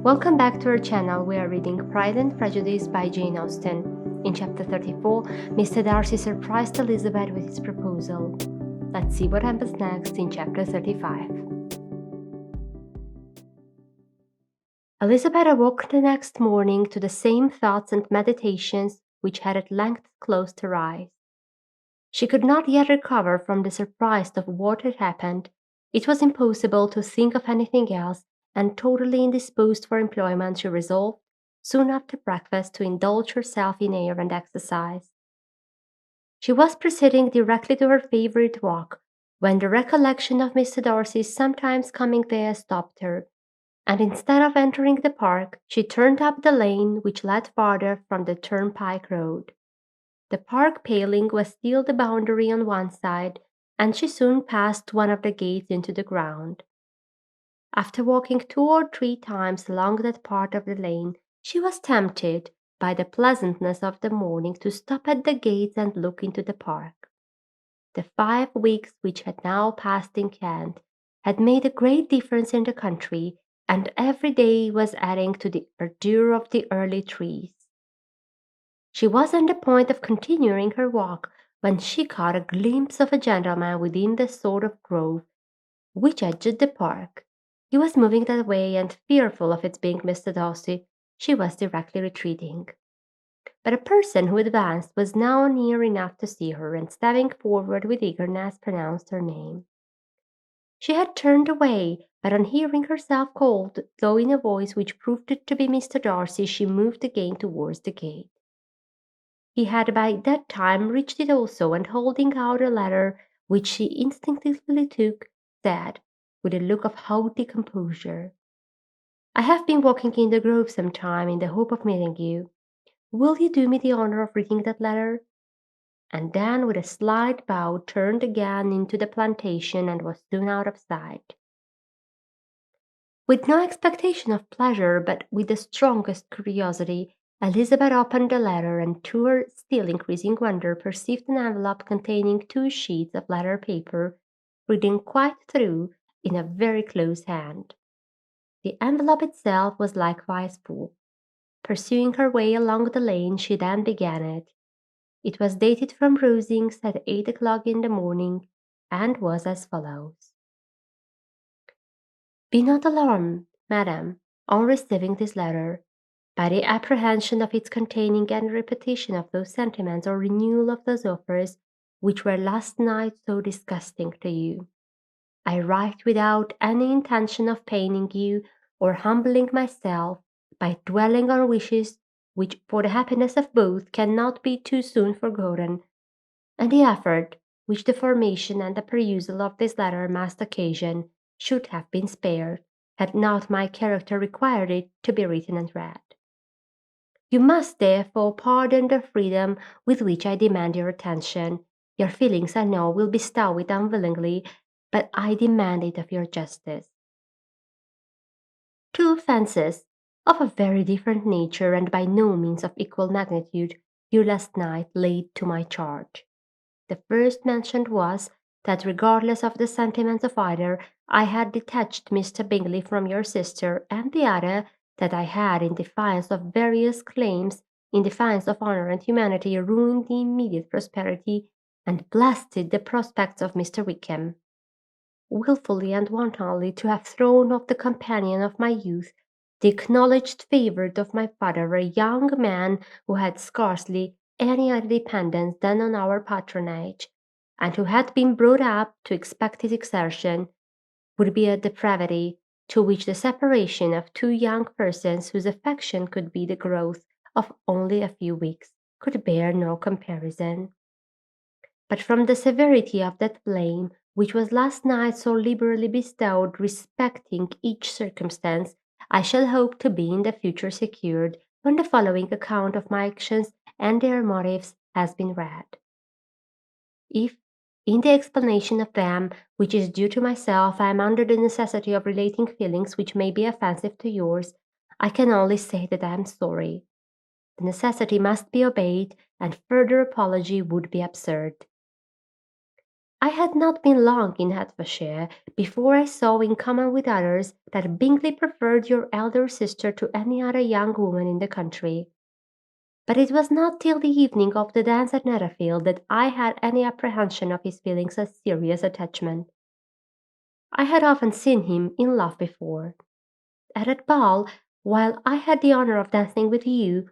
Welcome back to our channel. We are reading Pride and Prejudice by Jane Austen. In chapter 34, Mr. Darcy surprised Elizabeth with his proposal. Let's see what happens next in chapter 35. Elizabeth awoke the next morning to the same thoughts and meditations which had at length closed her eyes. She could not yet recover from the surprise of what had happened. It was impossible to think of anything else, and totally indisposed for employment, she resolved, soon after breakfast, to indulge herself in air and exercise. She was proceeding directly to her favourite walk, when the recollection of Mr. Darcy's sometimes coming there stopped her, and instead of entering the park, she turned up the lane which led farther from the turnpike road. The park paling was still the boundary on one side, and she soon passed one of the gates into the ground. After walking 2 or 3 times along that part of the lane, she was tempted, by the pleasantness of the morning, to stop at the gates and look into the park. The 5 weeks which had now passed in Kent had made a great difference in the country, and every day was adding to the verdure of the early trees. She was on the point of continuing her walk when she caught a glimpse of a gentleman within the sort of grove which edged the park. He was moving that way, and fearful of its being Mr. Darcy, she was directly retreating. But a person who advanced was now near enough to see her, and stepping forward with eagerness, pronounced her name. She had turned away, but on hearing herself called, though in a voice which proved it to be Mr. Darcy, she moved again towards the gate. He had by that time reached it also, and holding out a letter which she instinctively took, said, with a look of haughty composure, "I have been walking in the grove some time in the hope of meeting you. Will you do me the honour of reading that letter?" And then, with a slight bow, turned again into the plantation, and was soon out of sight. With no expectation of pleasure, but with the strongest curiosity, Elizabeth opened the letter, and to her still increasing wonder perceived an envelope containing 2 sheets of letter paper, reading quite through in a very close hand. The envelope itself was likewise full. Pursuing her way along the lane, she then began it. It was dated from Rosings at 8 o'clock in the morning, and was as follows: "Be not alarmed, madam, on receiving this letter, by the apprehension of its containing any repetition of those sentiments or renewal of those offers which were last night so disgusting to you. I write without any intention of paining you or humbling myself by dwelling on wishes which, for the happiness of both, cannot be too soon forgotten, and the effort which the formation and the perusal of this letter must occasion should have been spared, had not my character required it to be written and read. You must therefore pardon the freedom with which I demand your attention. Your feelings, I know, will bestow it unwillingly, but I demand it of your justice. 2 offences, of a very different nature and by no means of equal magnitude, you last night laid to my charge. The first mentioned was, that regardless of the sentiments of either, I had detached Mr. Bingley from your sister, and the other, that I had, in defiance of various claims, in defiance of honour and humanity, ruined the immediate prosperity and blasted the prospects of Mr. Wickham. Wilfully and wantonly to have thrown off the companion of my youth, the acknowledged favourite of my father, a young man who had scarcely any other dependence than on our patronage, and who had been brought up to expect his exertion, would be a depravity to which the separation of 2 young persons whose affection could be the growth of only a few weeks could bear no comparison. But from the severity of that blame which was last night so liberally bestowed respecting each circumstance, I shall hope to be in the future secured when the following account of my actions and their motives has been read. If, in the explanation of them, which is due to myself, I am under the necessity of relating feelings which may be offensive to yours, I can only say that I am sorry. The necessity must be obeyed, and further apology would be absurd. I had not been long in Hertfordshire before I saw, in common with others, that Bingley preferred your elder sister to any other young woman in the country. But it was not till the evening of the dance at Netherfield that I had any apprehension of his feeling a serious attachment. I had often seen him in love before. At that ball, while I had the honour of dancing with you,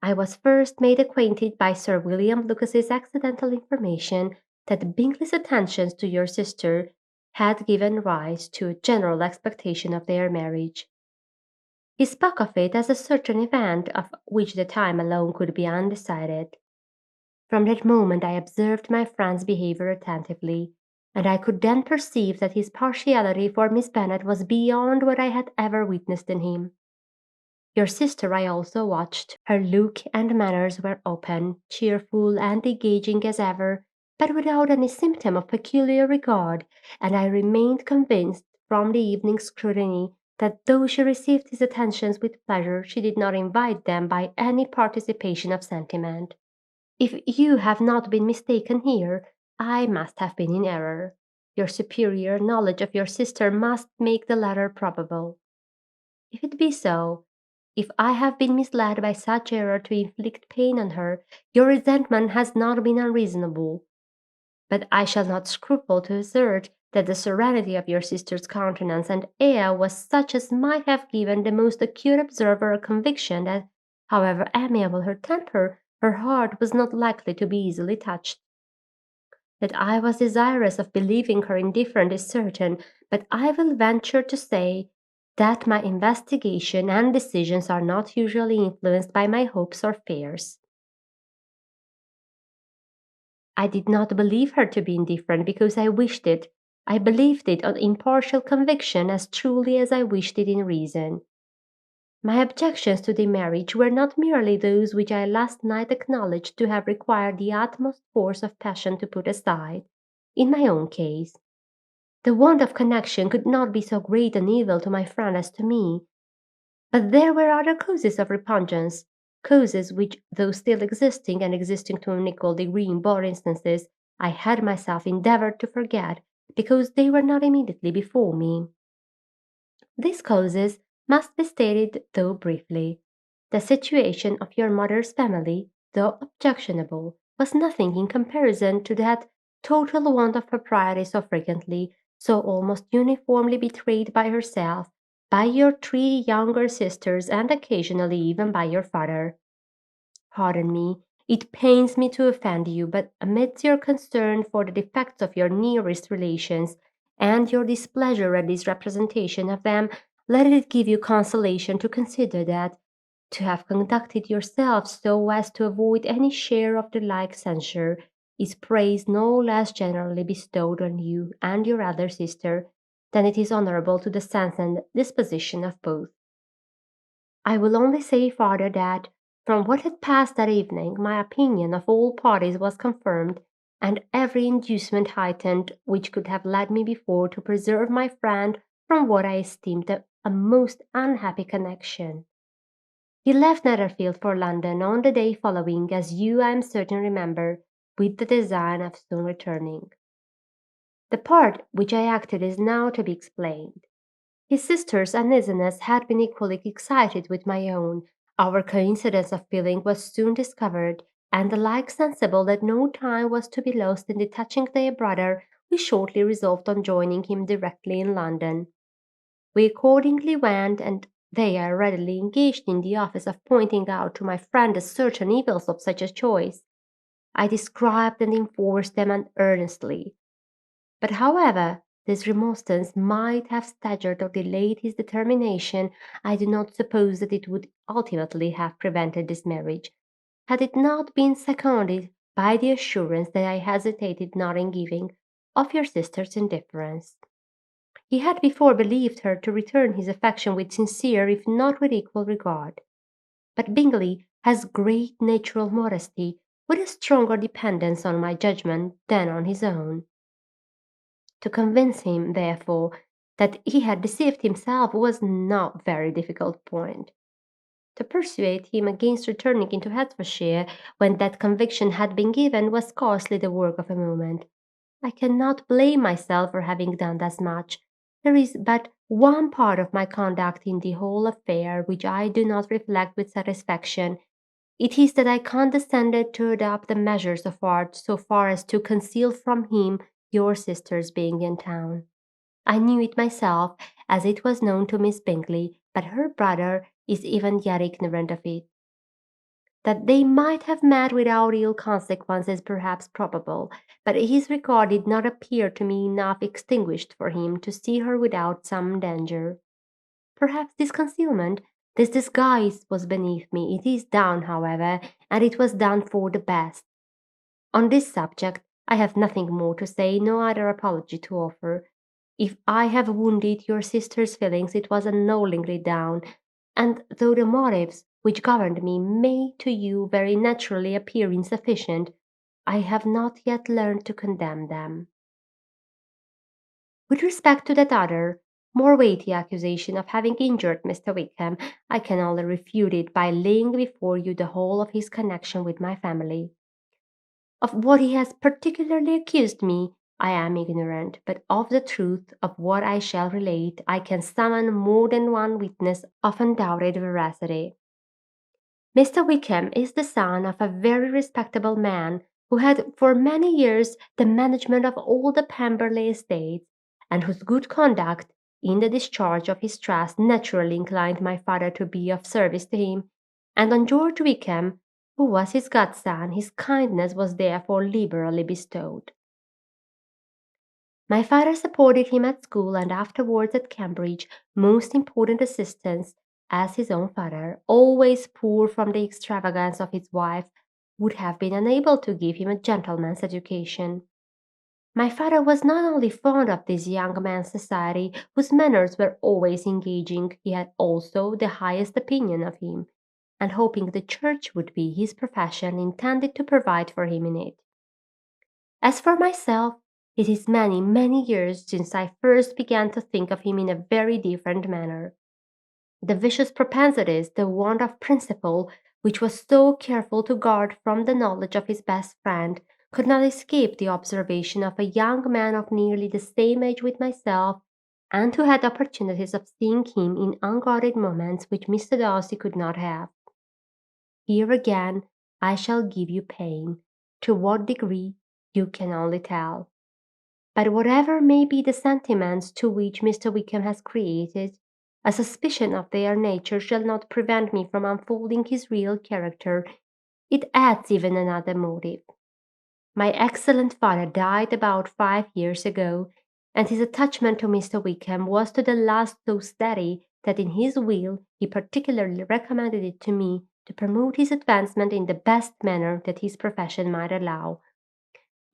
I was first made acquainted by Sir William Lucas's accidental information that Bingley's attentions to your sister had given rise to a general expectation of their marriage. He spoke of it as a certain event of which the time alone could be undecided. From that moment I observed my friend's behaviour attentively, and I could then perceive that his partiality for Miss Bennet was beyond what I had ever witnessed in him. Your sister I also watched. Her look and manners were open, cheerful, and engaging as ever, but without any symptom of peculiar regard, and I remained convinced from the evening's scrutiny that though she received his attentions with pleasure, she did not invite them by any participation of sentiment. If you have not been mistaken here, I must have been in error. Your superior knowledge of your sister must make the latter probable. If it be so, if I have been misled by such error to inflict pain on her, your resentment has not been unreasonable. But I shall not scruple to assert that the serenity of your sister's countenance and air was such as might have given the most acute observer a conviction that, however amiable her temper, her heart was not likely to be easily touched. That I was desirous of believing her indifferent is certain, but I will venture to say that my investigation and decisions are not usually influenced by my hopes or fears. I did not believe her to be indifferent because I wished it. I believed it on impartial conviction as truly as I wished it in reason. My objections to the marriage were not merely those which I last night acknowledged to have required the utmost force of passion to put aside, in my own case. The want of connection could not be so great an evil to my friend as to me. But there were other causes of repugnance, causes which, though still existing, and existing to an equal degree in both instances, I had myself endeavoured to forget, because they were not immediately before me. These causes must be stated, though briefly. The situation of your mother's family, though objectionable, was nothing in comparison to that total want of propriety so frequently, so almost uniformly betrayed by herself, by your three younger sisters, and occasionally even by your father. Pardon me, it pains me to offend you, but amidst your concern for the defects of your nearest relations, and your displeasure at this representation of them, let it give you consolation to consider that, to have conducted yourself so as to avoid any share of the like censure, is praise no less generally bestowed on you and your elder sister than it is honourable to the sense and disposition of both. I will only say farther that, from what had passed that evening, my opinion of all parties was confirmed, and every inducement heightened which could have led me before to preserve my friend from what I esteemed a most unhappy connection. He left Netherfield for London on the day following, as you, I am certain, remember, with the design of soon returning. The part which I acted is now to be explained. His sister's uneasiness had been equally excited with my own. Our coincidence of feeling was soon discovered, and alike sensible that no time was to be lost in detaching their brother, we shortly resolved on joining him directly in London. We accordingly went, and they are readily engaged in the office of pointing out to my friend the certain evils of such a choice. I described and enforced them earnestly. But however this remonstrance might have staggered or delayed his determination, I do not suppose that it would ultimately have prevented this marriage, had it not been seconded by the assurance that I hesitated not in giving of your sister's indifference. He had before believed her to return his affection with sincere, if not with equal regard. But Bingley has great natural modesty, with a stronger dependence on my judgment than on his own. To convince him, therefore, that he had deceived himself was no very difficult point. To persuade him against returning into Hertfordshire when that conviction had been given was scarcely the work of a moment. I cannot blame myself for having done thus much. There is but one part of my conduct in the whole affair which I do not reflect with satisfaction. It is that I condescended to adopt the measures of art so far as to conceal from him your sister's being in town. I knew it myself, as it was known to Miss Bingley, but her brother is even yet ignorant of it. That they might have met without ill consequence is perhaps probable, but his regard did not appear to me enough extinguished for him to see her without some danger. Perhaps this concealment, this disguise was beneath me. It is done, however, and it was done for the best. On this subject I have nothing more to say, no other apology to offer. If I have wounded your sister's feelings, it was unknowingly done, and though the motives which governed me may to you very naturally appear insufficient, I have not yet learned to condemn them. With respect to that other, more weighty accusation of having injured Mr. Wickham, I can only refute it by laying before you the whole of his connection with my family. Of what he has particularly accused me, I am ignorant, but of the truth of what I shall relate, I can summon more than one witness of undoubted veracity. Mr. Wickham is the son of a very respectable man who had for many years the management of all the Pemberley estates, and whose good conduct in the discharge of his trust naturally inclined my father to be of service to him, and on George Wickham, who was his godson, his kindness was therefore liberally bestowed. My father supported him at school and afterwards at Cambridge, most important assistance, as his own father, always poor from the extravagance of his wife, would have been unable to give him a gentleman's education. My father was not only fond of this young man's society, whose manners were always engaging, he had also the highest opinion of him, and hoping the church would be his profession, intended to provide for him in it. As for myself, it is many, many years since I first began to think of him in a very different manner. The vicious propensities, the want of principle, which was so careful to guard from the knowledge of his best friend, could not escape the observation of a young man of nearly the same age with myself, and who had opportunities of seeing him in unguarded moments which Mr. Darcy could not have. Here again I shall give you pain. To what degree, you can only tell. But whatever may be the sentiments to which Mr. Wickham has created, a suspicion of their nature shall not prevent me from unfolding his real character. It adds even another motive. My excellent father died about 5 years ago, and his attachment to Mr. Wickham was to the last so steady that in his will he particularly recommended it to me to promote his advancement in the best manner that his profession might allow,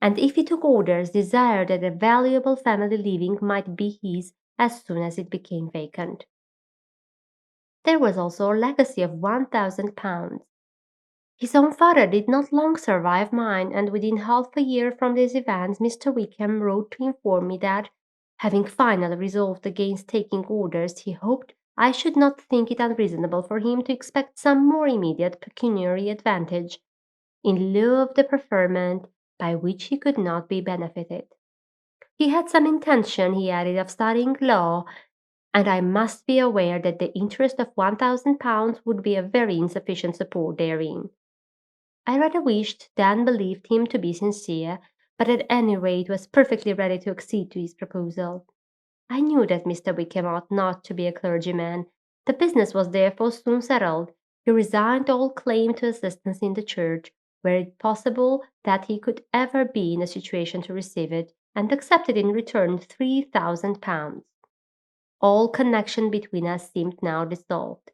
and if he took orders, desired that a valuable family living might be his as soon as it became vacant. There was also a legacy of £1,000. His own father did not long survive mine, and within half a year from these events Mr. Wickham wrote to inform me that, having finally resolved against taking orders, he hoped I should not think it unreasonable for him to expect some more immediate pecuniary advantage, in lieu of the preferment by which he could not be benefited. He had some intention, he added, of studying law, and I must be aware that the interest of £1,000 would be a very insufficient support therein. I rather wished than believed him to be sincere, but at any rate was perfectly ready to accede to his proposal. I knew that Mr. Wickham ought not to be a clergyman. The business was therefore soon settled. He resigned all claim to assistance in the church, were it possible that he could ever be in a situation to receive it, and accepted in return £3,000. All connection between us seemed now dissolved.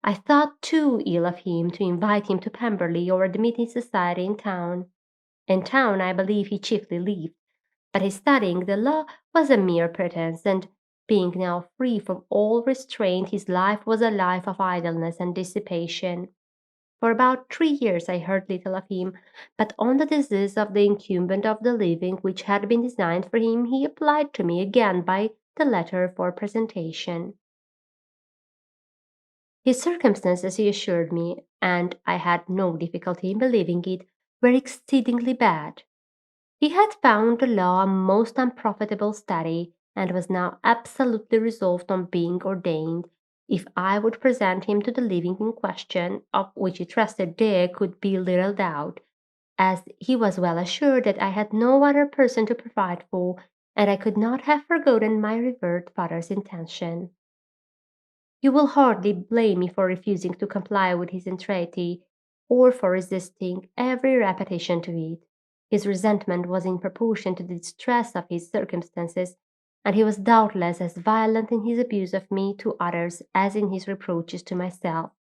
I thought too ill of him to invite him to Pemberley or admit his society in town. In town I believe he chiefly lived, but his studying the law was a mere pretence, and being now free from all restraint, his life was a life of idleness and dissipation. For about 3 years I heard little of him, but on the decease of the incumbent of the living which had been designed for him, he applied to me again by the letter for presentation. His circumstances, he assured me, and I had no difficulty in believing it, were exceedingly bad. He had found the law a most unprofitable study, and was now absolutely resolved on being ordained, if I would present him to the living in question, of which he trusted there could be little doubt, as he was well assured that I had no other person to provide for, and I could not have forgotten my revered father's intention. You will hardly blame me for refusing to comply with his entreaty, or for resisting every repetition to it. His resentment was in proportion to the distress of his circumstances, and he was doubtless as violent in his abuse of me to others as in his reproaches to myself.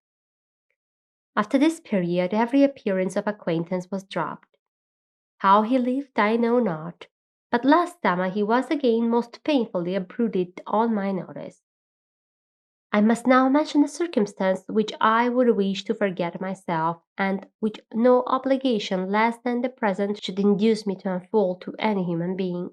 After this period every appearance of acquaintance was dropped. How he lived I know not, but last summer he was again most painfully obtruded on my notice. I must now mention a circumstance which I would wish to forget myself, and which no obligation less than the present should induce me to unfold to any human being.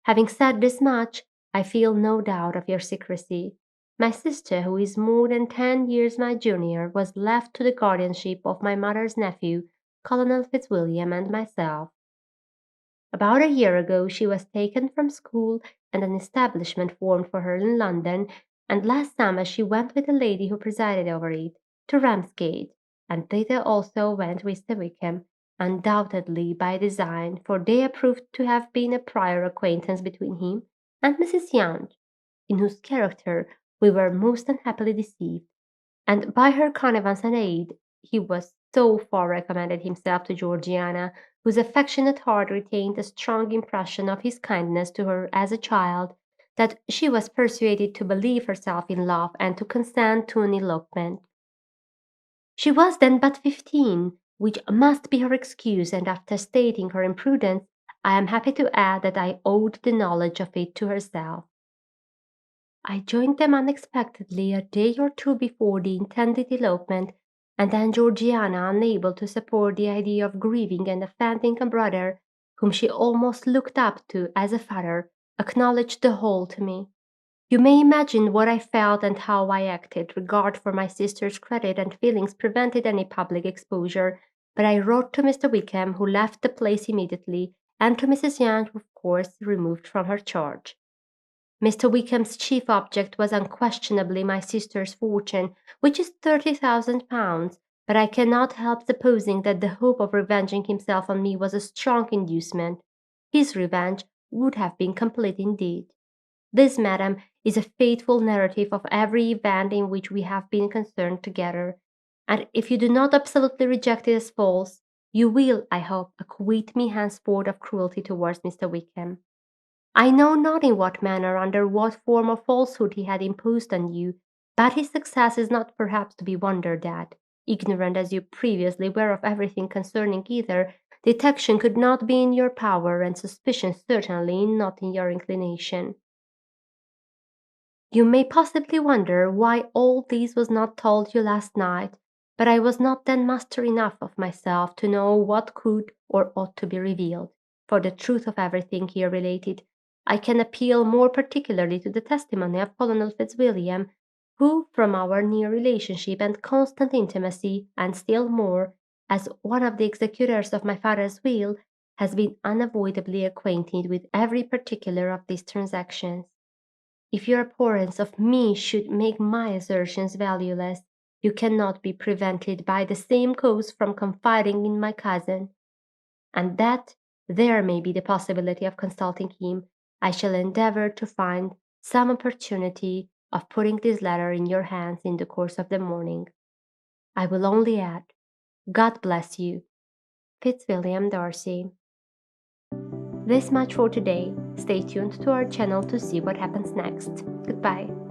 Having said this much, I feel no doubt of your secrecy. My sister, who is more than 10 years my junior, was left to the guardianship of my mother's nephew, Colonel Fitzwilliam, and myself. About a year ago she was taken from school and an establishment formed for her in London, and last summer she went with the lady who presided over it to Ramsgate, and thither also went Mr. Wickham, undoubtedly by design, for there proved to have been a prior acquaintance between him and Mrs. Young, in whose character we were most unhappily deceived, and by her connivance and aid he was so far recommended himself to Georgiana, whose affectionate heart retained a strong impression of his kindness to her as a child, that she was persuaded to believe herself in love and to consent to an elopement. She was then but 15, which must be her excuse, and after stating her imprudence, I am happy to add that I owed the knowledge of it to herself. I joined them unexpectedly a day or two before the intended elopement, and then Georgiana, unable to support the idea of grieving and offending a brother whom she almost looked up to as a father, acknowledged the whole to me. You may imagine what I felt and how I acted. Regard for my sister's credit and feelings prevented any public exposure, but I wrote to Mr. Wickham, who left the place immediately, and to Mrs. Young, who of course removed from her charge. Mr. Wickham's chief object was unquestionably my sister's fortune, which is £30,000, but I cannot help supposing that the hope of revenging himself on me was a strong inducement. His revenge would have been complete indeed. This, madam, is a faithful narrative of every event in which we have been concerned together, and if you do not absolutely reject it as false, you will, I hope, acquit me henceforth of cruelty towards Mr. Wickham. I know not in what manner, under what form of falsehood he had imposed on you, but his success is not perhaps to be wondered at. Ignorant as you previously were of everything concerning either, detection could not be in your power, and suspicion certainly not in your inclination. You may possibly wonder why all this was not told you last night, but I was not then master enough of myself to know what could or ought to be revealed. For the truth of everything here related, I can appeal more particularly to the testimony of Colonel Fitzwilliam, who, from our near relationship and constant intimacy, and still more, as one of the executors of my father's will, has been unavoidably acquainted with every particular of these transactions. If your abhorrence of me should make my assertions valueless, you cannot be prevented by the same cause from confiding in my cousin, and that there may be the possibility of consulting him, I shall endeavour to find some opportunity of putting this letter in your hands in the course of the morning. I will only add, God bless you. Fitzwilliam Darcy. This much for today. Stay tuned to our channel to see what happens next. Goodbye.